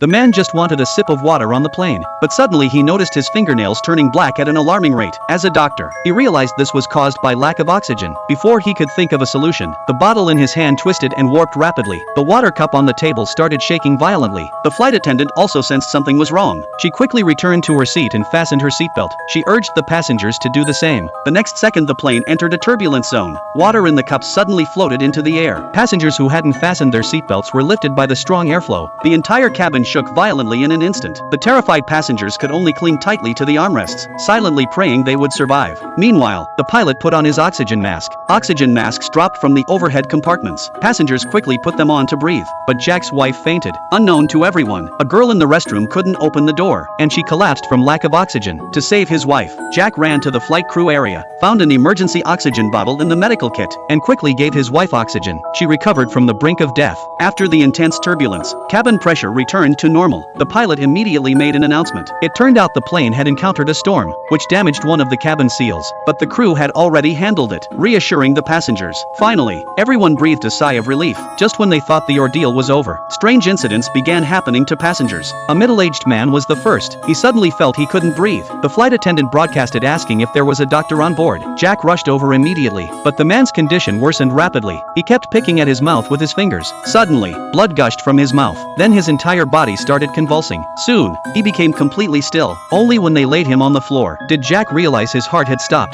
The man just wanted a sip of water on the plane, but suddenly he noticed his fingernails turning black at an alarming rate. As a doctor, he realized this was caused by lack of oxygen. Before he could think of a solution, the bottle in his hand twisted and warped rapidly. The water cup on the table started shaking violently. The flight attendant also sensed something was wrong. She quickly returned to her seat and fastened her seatbelt. She urged the passengers to do the same. The next second the plane entered a turbulence zone. Water in the cup suddenly floated into the air. Passengers who hadn't fastened their seatbelts were lifted by the strong airflow. The entire cabin shook violently in an instant. The terrified passengers could only cling tightly to the armrests, silently praying they would survive. Meanwhile, the pilot put on his oxygen mask. Oxygen masks dropped from the overhead compartments. Passengers quickly put them on to breathe, but Jack's wife fainted. Unknown to everyone, a girl in the restroom couldn't open the door, and she collapsed from lack of oxygen. To save his wife, Jack ran to the flight crew area, found an emergency oxygen bottle in the medical kit, and quickly gave his wife oxygen. She recovered from the brink of death. After the intense turbulence, cabin pressure returned to normal. The pilot immediately made an announcement. It turned out the plane had encountered a storm, which damaged one of the cabin seals, but the crew had already handled it, reassuring the passengers. Finally, everyone breathed a sigh of relief. Just when they thought the ordeal was over, strange incidents began happening to passengers. A middle-aged man was the first. He suddenly felt he couldn't breathe. The flight attendant broadcasted asking if there was a doctor on board. Jack rushed over immediately, but the man's condition worsened rapidly. He kept picking at his mouth with his fingers. Suddenly, blood gushed from his mouth. Then his entire body started convulsing. Soon, he became completely still. Only when they laid him on the floor did Jack realize his heart had stopped.